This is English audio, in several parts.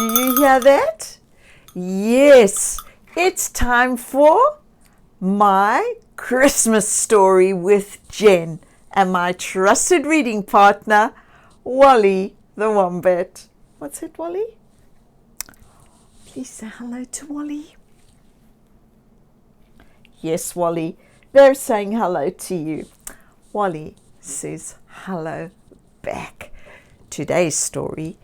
Do you hear that? Yes, it's time for my Christmas story with Jen and my trusted reading partner, Wally the Wombat. What's it, Wally? Please say hello to Wally. Yes, Wally, they're saying hello to you. Wally says hello back. Today's story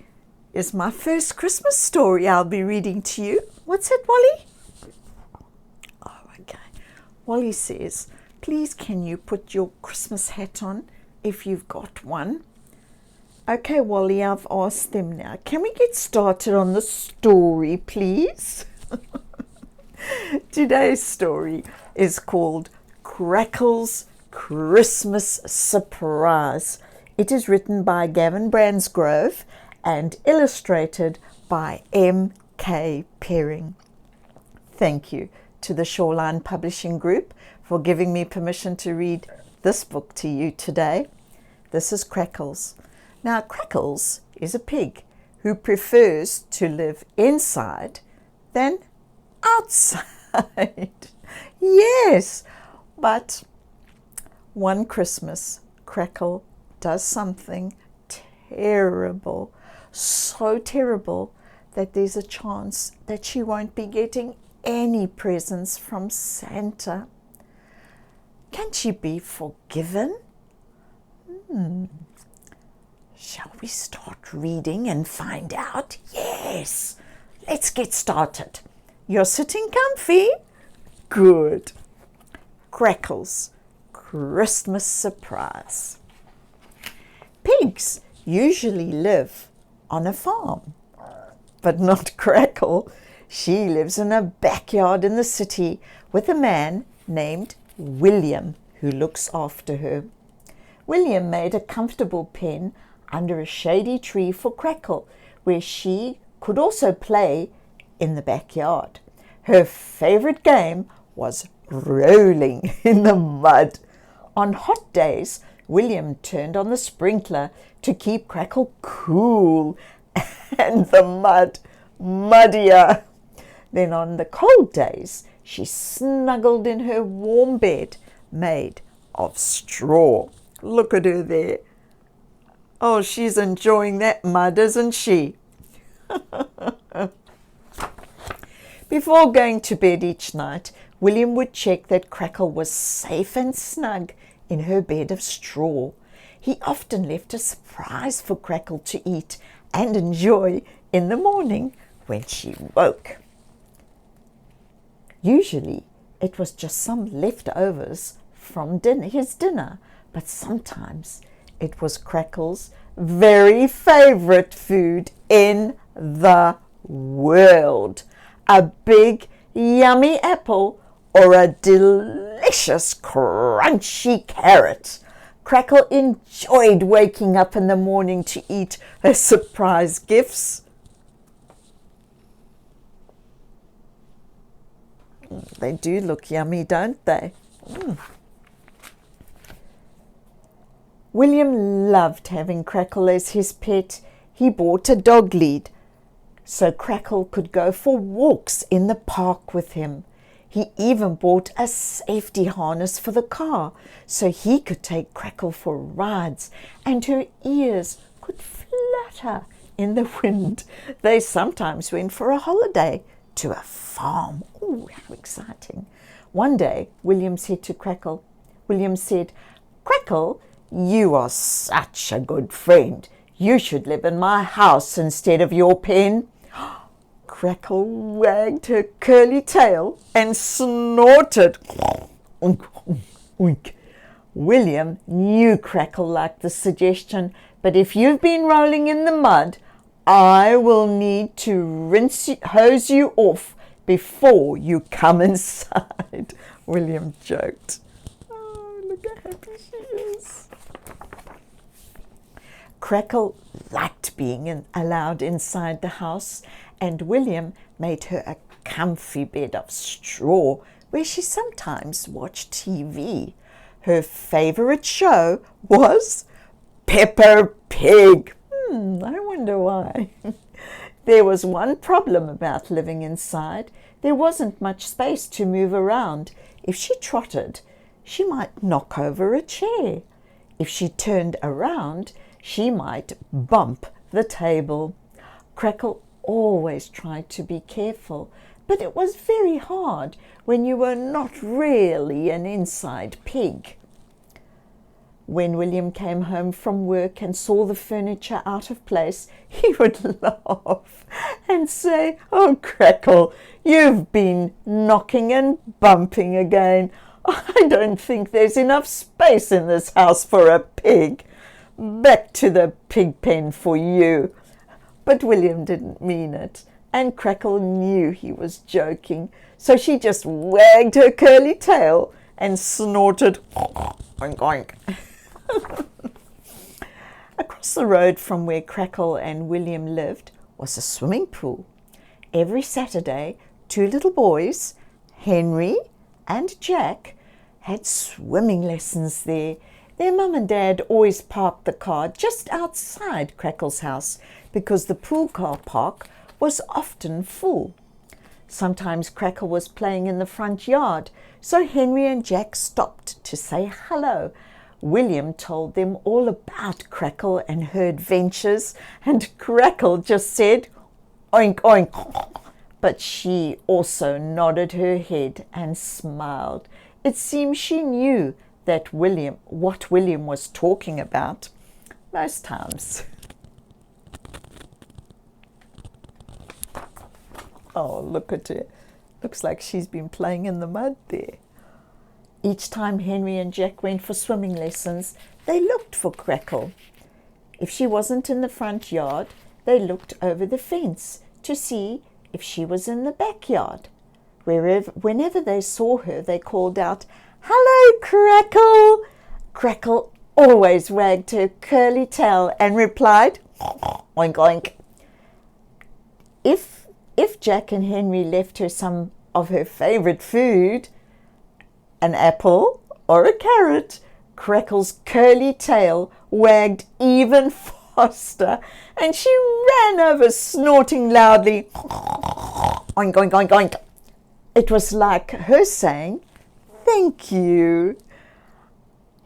is my first Christmas story I'll be reading to you. What's it, Wally? Oh, okay. Wally says, please can you put your Christmas hat on if you've got one? Okay, Wally, I've asked them now. Can we get started on the story, please? Today's story is called CRACKLE'S Christmas Surprise. It is written by Gavin Bransgrove and illustrated by M.K.Perring. Thank you to the Shawline Publishing Group for giving me permission to read this book to you today. This is Crackles. Now, Crackles is a pig who prefers to live inside than outside. Yes, but one Christmas, Crackle does something terrible. So terrible that there's a chance that she won't be getting any presents from Santa. Can she be forgiven? Shall we start reading and find out? Yes, let's get started. You're sitting comfy? Good. Crackle's Christmas Surprise. Pigs usually live on a farm, but not Crackle. She lives in a backyard in the city with a man named William who looks after her. William made a comfortable pen under a shady tree for Crackle, where she could also play in the backyard. Her favorite game was rolling in the mud. On hot days, William turned on the sprinkler to keep Crackle cool and the mud muddier. Then on the cold days, she snuggled in her warm bed made of straw. Look at her there. Oh, she's enjoying that mud, isn't she? Before going to bed each night, William would check that Crackle was safe and snug in her bed of straw. He often left a surprise for Crackle to eat and enjoy in the morning when she woke. Usually it was just some leftovers from his dinner, but sometimes it was Crackle's very favorite food in the world. A big, yummy apple or a delicious, crunchy carrot. Crackle enjoyed waking up in the morning to eat her surprise gifts. They do look yummy, don't they? William loved having Crackle as his pet. He bought a dog lead so Crackle could go for walks in the park with him. He even bought a safety harness for the car so he could take Crackle for rides and her ears could flutter in the wind. They sometimes went for a holiday to a farm. Oh, how exciting. One day, William said, Crackle, you are such a good friend. You should live in my house instead of your pen. Crackle wagged her curly tail and snorted. Oink, oink, oink. William knew Crackle liked the suggestion, but if you've been rolling in the mud, I will need to hose you off before you come inside. William joked. Oh, look how happy she is. Crackle liked being allowed inside the house, and William made her a comfy bed of straw where she sometimes watched TV. Her favorite show was Peppa Pig. I wonder why. There was one problem about living inside. There wasn't much space to move around. If she trotted, she might knock over a chair. If she turned around, she might bump the table. Crackle always tried to be careful, but it was very hard when you were not really an inside pig. When William came home from work and saw the furniture out of place, he would laugh and say, "Oh, Crackle, you've been knocking and bumping again. I don't think there's enough space in this house for a pig. Back to the pig pen for you." But William didn't mean it, and Crackle knew he was joking, so she just wagged her curly tail and snorted, "Oink, oink." Across the road from where Crackle and William lived was a swimming pool. Every Saturday, two little boys, Henry and Jack, had swimming lessons there. Their mum and dad always parked the car just outside Crackle's house because the pool car park was often full. Sometimes Crackle was playing in the front yard, so Henry and Jack stopped to say hello. William told them all about Crackle and her adventures, and Crackle just said, "Oink, oink." But she also nodded her head and smiled. It seemed she knew that what William was talking about most times. Oh, look at her. Looks like she's been playing in the mud there. Each time Henry and Jack went for swimming lessons, they looked for Crackle. If she wasn't in the front yard, they looked over the fence to see if she was in the backyard. Whenever they saw her, they called out, "Hello, Crackle!" Crackle always wagged her curly tail and replied, "Oink, oink." If Jack and Henry left her some of her favorite food, an apple or a carrot, Crackle's curly tail wagged even faster, and she ran over snorting loudly, "Oink, oink, oink, oink." It was like her saying, "Thank you."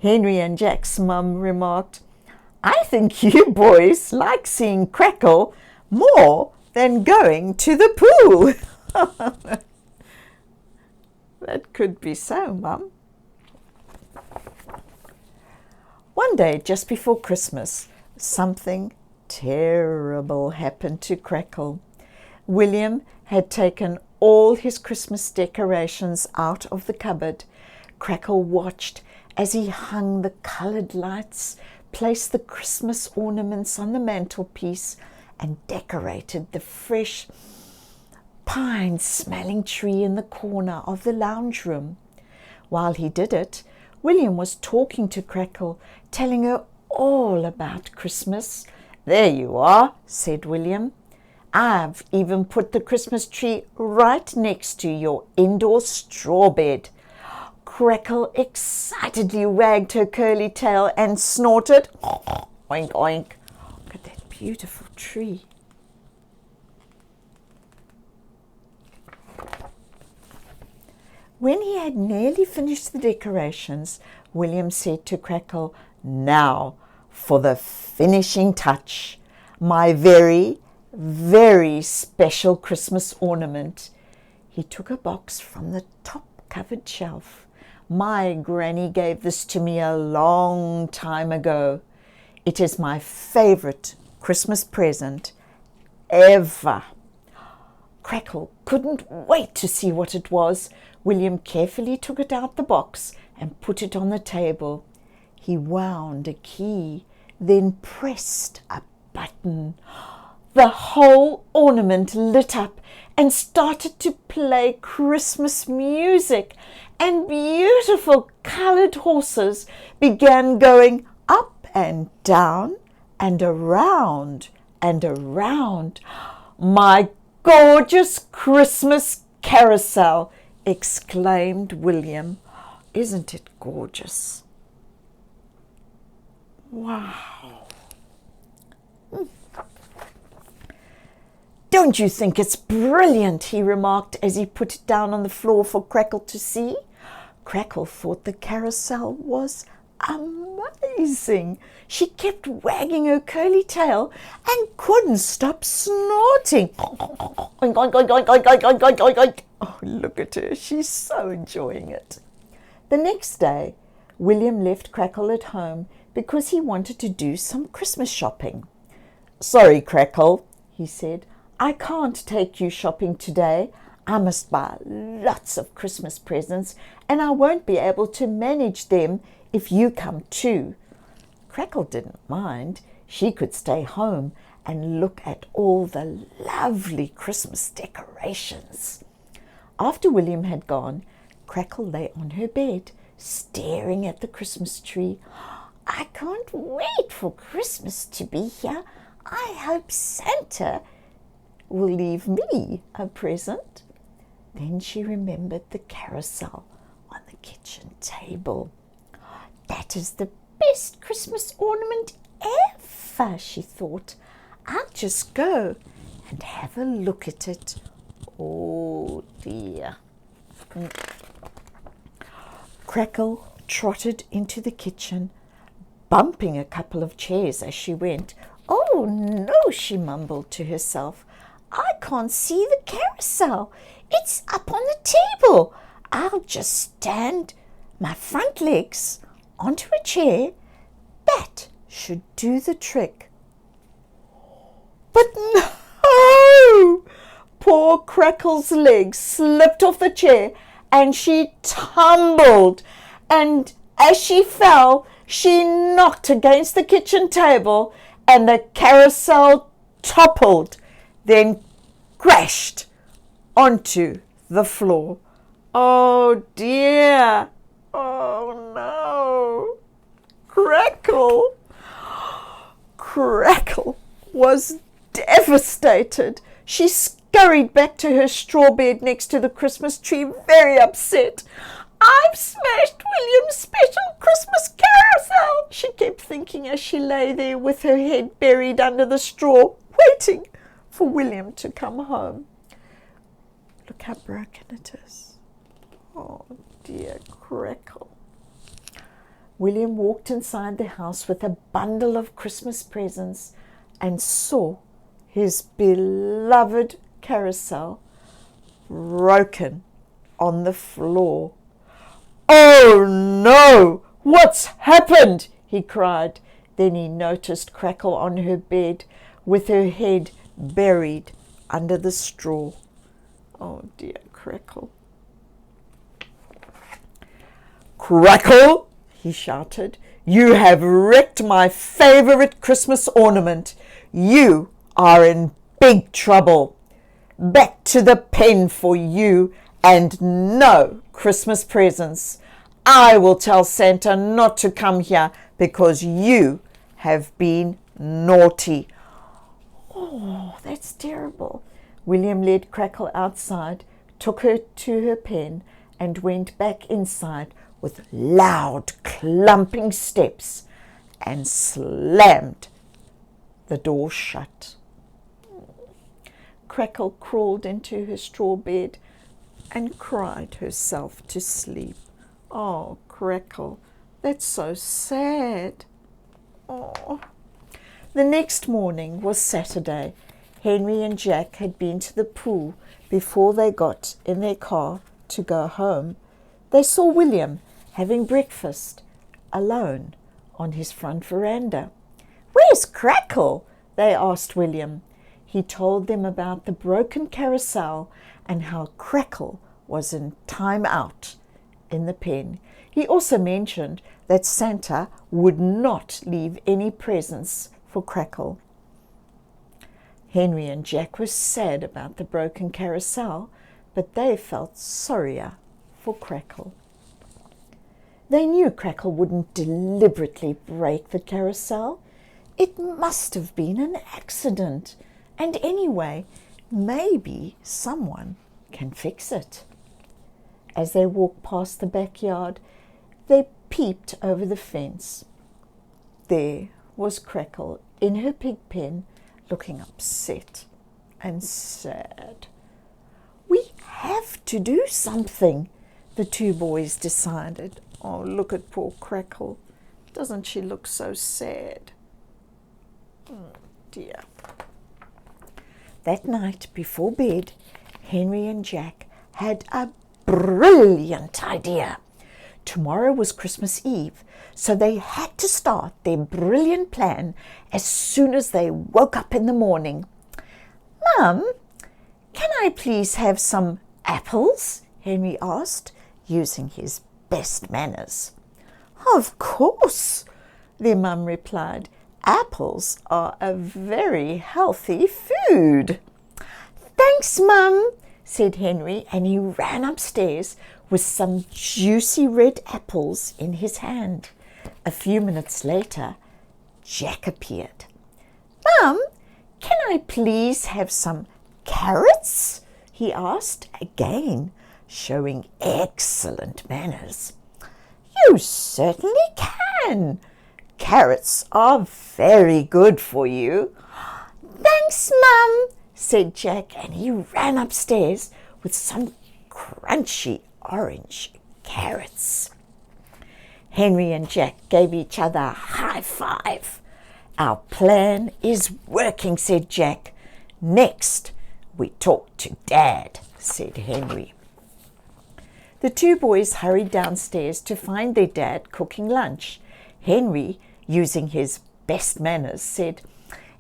Henry and Jack's mum remarked, "I think you boys like seeing Crackle more than going to the pool." That could be so, Mum. One day, just before Christmas, something terrible happened to Crackle. William had taken all his Christmas decorations out of the cupboard. Crackle watched as he hung the coloured lights, placed the Christmas ornaments on the mantelpiece, and decorated the fresh pine-smelling tree in the corner of the lounge room. While he did it, William was talking to Crackle, telling her all about Christmas. "There you are," said William. "I've even put the Christmas tree right next to your indoor straw bed." Crackle excitedly wagged her curly tail and snorted, "Oink, oink." Look at that beautiful tree. When he had nearly finished the decorations, William said to Crackle, "Now for the finishing touch, my very, very special Christmas ornament." He took a box from the top cupboard shelf. "My granny gave this to me a long time ago. It is my favorite Christmas present ever." Crackle couldn't wait to see what it was. William carefully took it out the box and put it on the table. He wound a key, then pressed a button. The whole ornament lit up and started to play Christmas music, and beautiful coloured horses began going up and down and around and around. "My gorgeous Christmas carousel!" exclaimed William. "Isn't it gorgeous?" Wow. Don't you think it's brilliant?" he remarked as he put it down on the floor for Crackle to see. Crackle thought the carousel was amazing. She kept wagging her curly tail and couldn't stop snorting. Oink, oink, oink, oink, oink, oink, oink, oink, oink. Oh, look at her. She's so enjoying it. The next day, William left Crackle at home because he wanted to do some Christmas shopping. "Sorry, Crackle," he said. "I can't take you shopping today. I must buy lots of Christmas presents, and I won't be able to manage them if you come too." Crackle didn't mind. She could stay home and look at all the lovely Christmas decorations. After William had gone, Crackle lay on her bed, staring at the Christmas tree. "I can't wait for Christmas to be here. I hope Santa will leave me a present." Then she remembered the carousel on the kitchen table. "That is the best Christmas ornament ever," she thought. "I'll just go and have a look at it." Oh dear. Crackle trotted into the kitchen, bumping a couple of chairs as she went. "Oh no," she mumbled to herself. "I can't see the carousel. It's up on the table. I'll just stand my front legs onto a chair. That should do the trick." But no! Poor Crackle's legs slipped off the chair and she tumbled. And as she fell, she knocked against the kitchen table and the carousel toppled, then crashed onto the floor. Oh dear! Oh no! Crackle was devastated. She scurried back to her straw bed next to the Christmas tree, very upset. "I've smashed William's special Christmas carousel," she kept thinking as she lay there with her head buried under the straw, waiting for William to come home. Look how broken it is. Oh dear Crackle. William walked inside the house with a bundle of Christmas presents and saw his beloved carousel broken on the floor. "Oh no! What's happened?" he cried. Then he noticed Crackle on her bed with her head buried under the straw. Oh dear Crackle. "Crackle!" he shouted. "You have wrecked my favorite Christmas ornament. You are in big trouble. Back to the pen for you, and no Christmas presents. I will tell Santa not to come here because you have been naughty." Oh, that's terrible. William led Crackle outside, took her to her pen, and went back inside with loud clumping steps and slammed the door shut. Crackle crawled into her straw bed and cried herself to sleep. Oh, Crackle, that's so sad. Oh. The next morning was Saturday. Henry and Jack had been to the pool before they got in their car to go home. They saw William having breakfast alone on his front veranda. "Where's Crackle?" they asked William. He told them about the broken carousel and how Crackle was in time out in the pen. He also mentioned that Santa would not leave any presents for Crackle. Henry and Jack were sad about the broken carousel, but they felt sorrier for Crackle. They knew Crackle wouldn't deliberately break the carousel. It must have been an accident. And anyway, maybe someone can fix it. As they walked past the backyard, they peeped over the fence. There was Crackle in her pig pen, looking upset and sad. We have to do something, the two boys decided. Oh, look at poor Crackle. Doesn't she look so sad? Oh, dear. That night before bed, Henry and Jack had a brilliant idea. Tomorrow was Christmas Eve, so they had to start their brilliant plan as soon as they woke up in the morning. "Mum, can I please have some apples?" Henry asked, using his best manners. "Of course," their mum replied. "Apples are a very healthy food." "Thanks, Mum," said Henry, and he ran upstairs with some juicy red apples in his hand. A few minutes later, Jack appeared. "Mum, can I please have some carrots?" he asked, again showing excellent manners. "You certainly can. Carrots are very good for you." "Thanks, Mum," said Jack, and he ran upstairs with some crunchy orange carrots. Henry and Jack gave each other a high five. "Our plan is working," said Jack. "Next, we talk to Dad," said Henry. The two boys hurried downstairs to find their dad cooking lunch. Henry, using his best manners, said,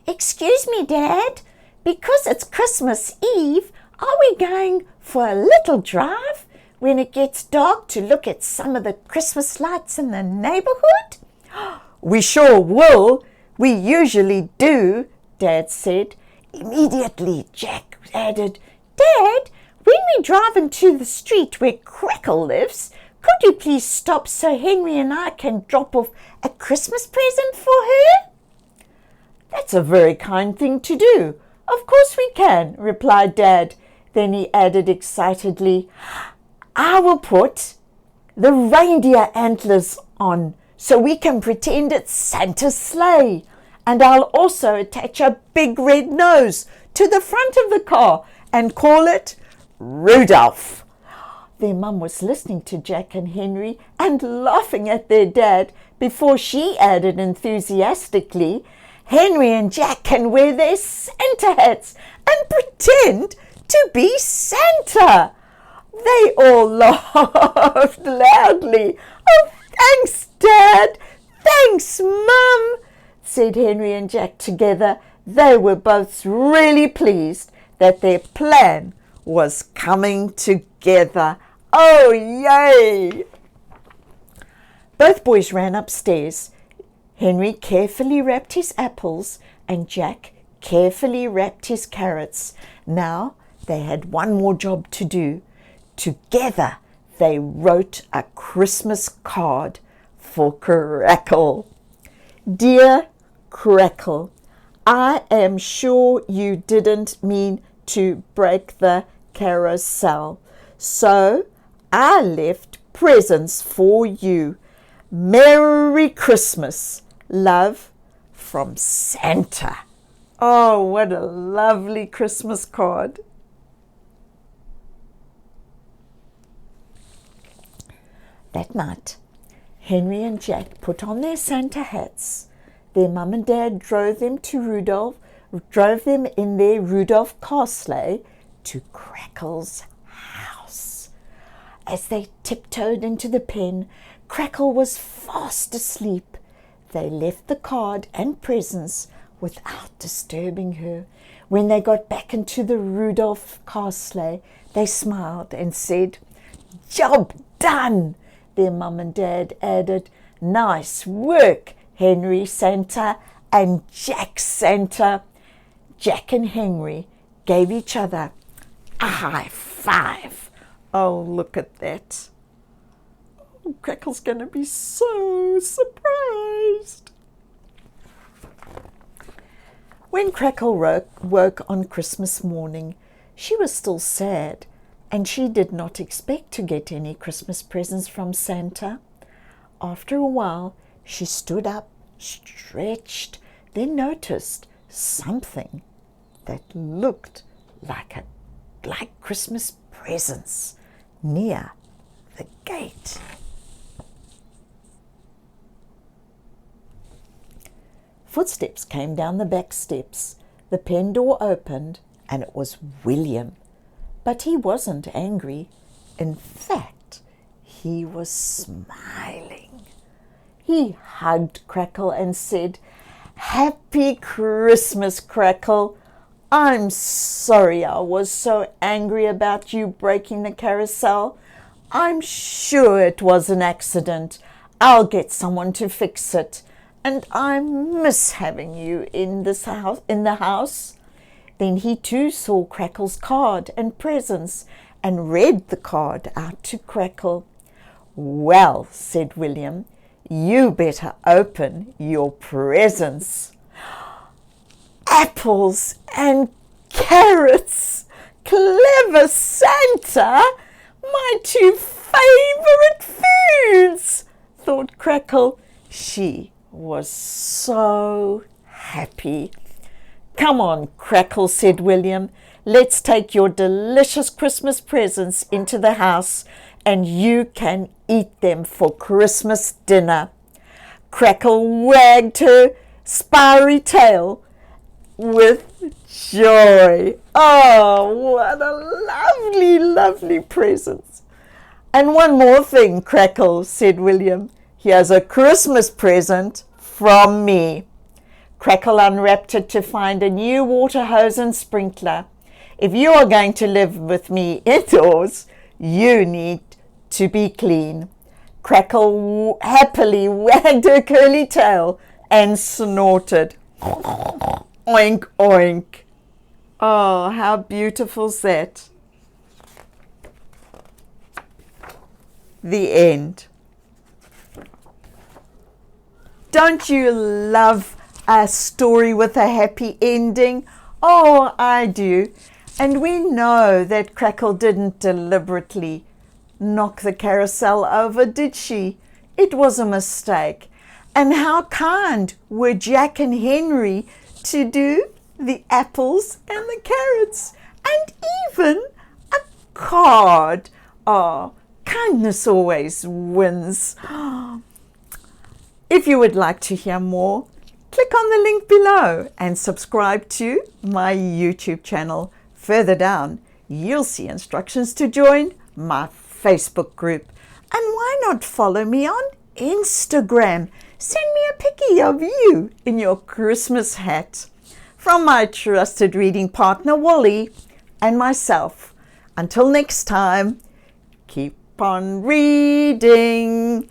"Excuse me, Dad, because it's Christmas Eve, are we going for a little drive when it gets dark to look at some of the Christmas lights in the neighborhood?" "We sure will. We usually do," Dad said. Immediately, Jack added, "Dad, when we drive into the street where Crackle lives, could you please stop so Henry and I can drop off a Christmas present for her?" "That's a very kind thing to do. Of course we can," replied Dad. Then he added excitedly, "I will put the reindeer antlers on so we can pretend it's Santa's sleigh. And I'll also attach a big red nose to the front of the car and call it Rudolph." Their mum was listening to Jack and Henry and laughing at their dad before she added enthusiastically, "Henry and Jack can wear their Santa hats and pretend to be Santa." They all laughed loudly. "Oh, thanks, Dad. Thanks, Mum," said Henry and Jack together. They were both really pleased that their plan was coming together. Oh, yay! Both boys ran upstairs. Henry carefully wrapped his apples and Jack carefully wrapped his carrots. Now they had one more job to do. Together they wrote a Christmas card for Crackle. "Dear Crackle, I am sure you didn't mean to break the carousel, so I left presents for you. Merry Christmas. Love from Santa." Oh, what a lovely Christmas card. That night, Henry and Jack put on their Santa hats. Their mum and dad drove them in their Rudolph car sleigh to Crackle's house. As they tiptoed into the pen, Crackle was fast asleep. They left the card and presents without disturbing her. When they got back into the Rudolph car sleigh, they smiled and said, "Job done." Their mum and dad added, "Nice work, Henry Santa and Jack Santa." Jack and Henry gave each other a high five. Oh, look at that. Oh, Crackle's going to be so surprised. When Crackle woke on Christmas morning, she was still sad, and she did not expect to get any Christmas presents from Santa. After a while, she stood up, stretched, then noticed something that looked like Christmas presents near the gate. Footsteps came down the back steps. The pen door opened, and it was William. But he wasn't angry. In fact, he was smiling. He hugged Crackle and said, "Happy Christmas, Crackle. I'm sorry I was so angry about you breaking the carousel. I'm sure it was an accident. I'll get someone to fix it. And I miss having you in the house." Then he too saw Crackle's card and presents and read the card out to Crackle. "Well," said William, "you better open your presents." Apples and carrots! Clever Santa! My two favorite foods! thought Crackle. She was so happy. "Come on, Crackle," said William. "Let's take your delicious Christmas presents into the house and you can eat them for Christmas dinner." Crackle wagged her sparry tail with joy. Oh, what a lovely, lovely presents. "And one more thing, Crackle," said William. "Here's a Christmas present from me." Crackle unwrapped it to find a new water hose and sprinkler. "If you are going to live with me indoors, you need to be clean." Crackle happily wagged her curly tail and snorted. Oink, oink. Oh, how beautiful's that? The end. Don't you love a story with a happy ending? Oh, I do. And we know that Crackle didn't deliberately knock the carousel over, did she? It was a mistake. And how kind were Jack and Henry to do the apples and the carrots, and even a card. Oh, kindness always wins. If you would like to hear more, click on the link below and subscribe to my YouTube channel. Further down, you'll see instructions to join my Facebook group. And why not follow me on Instagram? Send me a pic of you in your Christmas hat. From my trusted reading partner, Wally, and myself. Until next time, keep on reading.